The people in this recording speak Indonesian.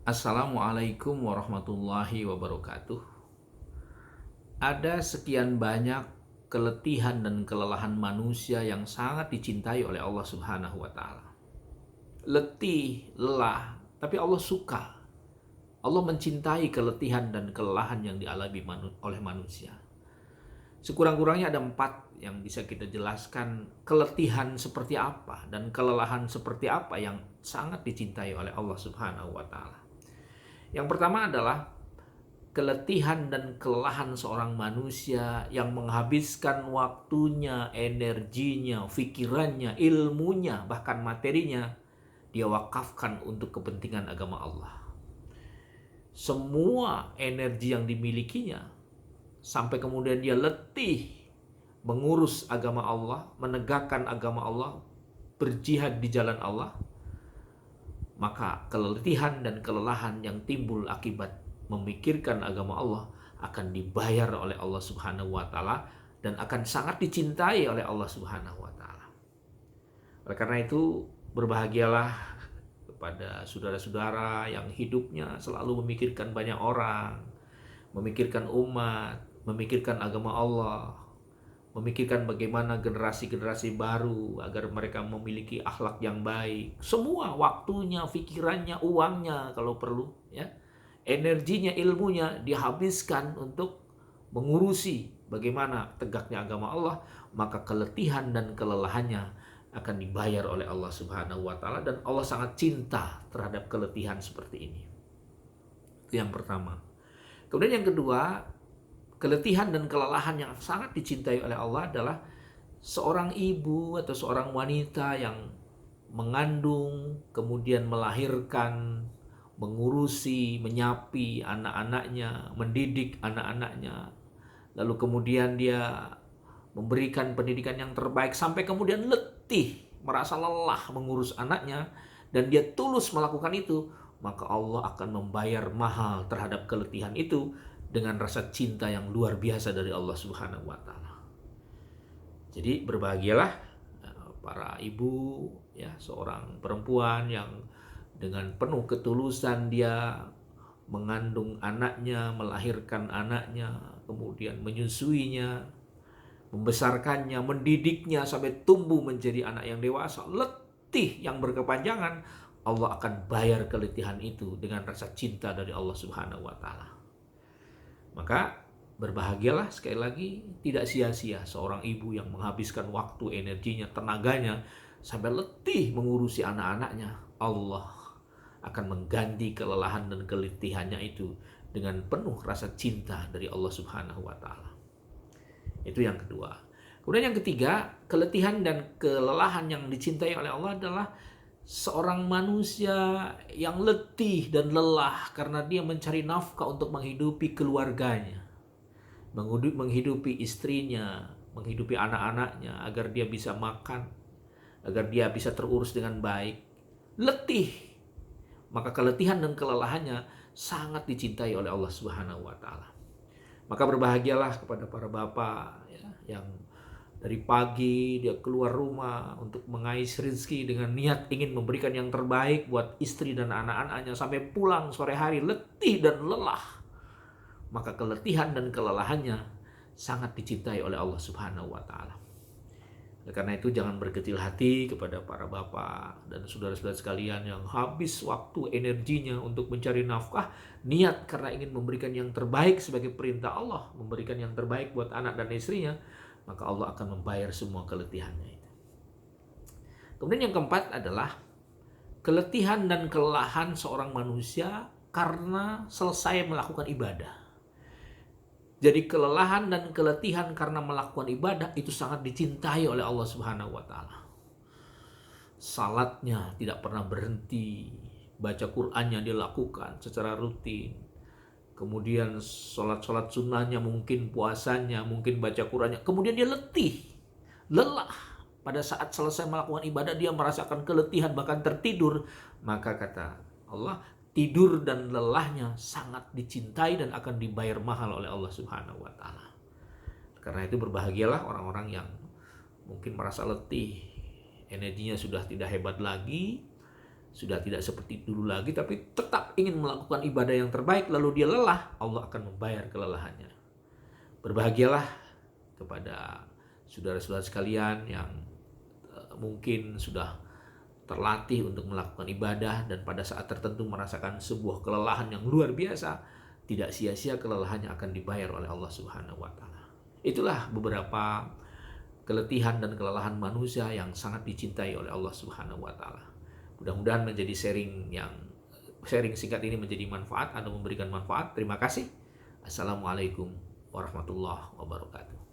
Assalamualaikum warahmatullahi wabarakatuh. Ada sekian banyak keletihan dan kelelahan manusia yang sangat dicintai oleh Allah Subhanahu wa taala. Letih, lelah, tapi Allah suka. Allah mencintai keletihan dan kelelahan yang dialami oleh manusia. Sekurang-kurangnya ada 4 yang bisa kita jelaskan keletihan seperti apa dan kelelahan seperti apa yang sangat dicintai oleh Allah Subhanahu wa taala. Yang pertama adalah keletihan dan kelelahan seorang manusia yang menghabiskan waktunya, energinya, pikirannya, ilmunya, bahkan materinya dia wakafkan untuk kepentingan agama Allah. Semua energi yang dimilikinya sampai kemudian dia letih mengurus agama Allah, menegakkan agama Allah, berjihad di jalan Allah, maka keletihan dan kelelahan yang timbul akibat memikirkan agama Allah akan dibayar oleh Allah Subhanahu wa taala dan akan sangat dicintai oleh Allah Subhanahu wa taala. Oleh karena itu, berbahagialah kepada saudara-saudara yang hidupnya selalu memikirkan banyak orang, memikirkan umat, memikirkan agama Allah, memikirkan bagaimana generasi-generasi baru agar mereka memiliki akhlak yang baik. Semua waktunya, pikirannya, uangnya kalau perlu, ya. Energinya, ilmunya dihabiskan untuk mengurusi bagaimana tegaknya agama Allah, maka keletihan dan kelelahannya akan dibayar oleh Allah Subhanahu wa taala dan Allah sangat cinta terhadap keletihan seperti ini. Itu yang pertama. Kemudian yang kedua, keletihan dan kelelahan yang sangat dicintai oleh Allah adalah seorang ibu atau seorang wanita yang mengandung, kemudian melahirkan, mengurusi, menyapi anak-anaknya, mendidik anak-anaknya, lalu kemudian dia memberikan pendidikan yang terbaik sampai kemudian letih, merasa lelah mengurus anaknya, dan dia tulus melakukan itu, maka Allah akan membayar mahal terhadap keletihan itu dengan rasa cinta yang luar biasa dari Allah Subhanahu wa taala. Jadi berbahagialah para ibu, ya, seorang perempuan yang dengan penuh ketulusan dia mengandung anaknya, melahirkan anaknya, kemudian menyusuinya, membesarkannya, mendidiknya sampai tumbuh menjadi anak yang dewasa, letih yang berkepanjangan. Allah akan bayar keletihan itu dengan rasa cinta dari Allah Subhanahu wa taala. Maka berbahagialah sekali lagi, tidak sia-sia seorang ibu yang menghabiskan waktu, energinya, tenaganya sampai letih mengurusi anak-anaknya. Allah akan mengganti kelelahan dan keletihannya itu dengan penuh rasa cinta dari Allah Subhanahu wa taala. Itu yang kedua. Kemudian yang ketiga, keletihan dan kelelahan yang dicintai oleh Allah adalah seorang manusia yang letih dan lelah karena dia mencari nafkah untuk menghidupi keluarganya, menghidupi istrinya, menghidupi anak-anaknya agar dia bisa makan, agar dia bisa terurus dengan baik. Letih, maka keletihan dan kelelahannya sangat dicintai oleh Allah Subhanahu wa taala. Maka berbahagialah kepada para bapak, ya, yang dari pagi dia keluar rumah untuk mengais rezeki dengan niat ingin memberikan yang terbaik buat istri dan anak-anaknya sampai pulang sore hari letih dan lelah. Maka keletihan dan kelelahannya sangat dicintai oleh Allah Subhanahu wa taala. Karena itu jangan berkecil hati kepada para bapak dan saudara-saudara sekalian yang habis waktu energinya untuk mencari nafkah, niat karena ingin memberikan yang terbaik sebagai perintah Allah, memberikan yang terbaik buat anak dan istrinya, maka Allah akan membayar semua keletihannya itu. Kemudian yang keempat adalah keletihan dan kelelahan seorang manusia karena selesai melakukan ibadah. Jadi kelelahan dan keletihan karena melakukan ibadah itu sangat dicintai oleh Allah Subhanahu wa taala. Salatnya tidak pernah berhenti, baca Qur'annya dia lakukan secara rutin. Kemudian sholat sunnahnya, mungkin puasanya, mungkin baca Qur'annya. Kemudian dia letih, lelah. Pada saat selesai melakukan ibadah dia merasakan keletihan, bahkan tertidur. Maka kata Allah, tidur dan lelahnya sangat dicintai dan akan dibayar mahal oleh Allah Subhanahu wa taala. Karena itu berbahagialah orang-orang yang mungkin merasa letih, energinya sudah tidak hebat lagi, sudah tidak seperti dulu lagi, tapi tetap ingin melakukan ibadah yang terbaik, lalu dia lelah, Allah akan membayar kelelahannya. Berbahagialah kepada saudara-saudara sekalian yang mungkin sudah terlatih untuk melakukan ibadah dan pada saat tertentu merasakan sebuah kelelahan yang luar biasa. Tidak sia-sia kelelahannya akan dibayar oleh Allah Subhanahu wa taala. Itulah beberapa keletihan dan kelelahan manusia yang sangat dicintai oleh Allah Subhanahu wa taala. Mudah-mudahan menjadi sharing singkat ini menjadi manfaat atau memberikan manfaat. Terima kasih. Assalamualaikum warahmatullahi wabarakatuh.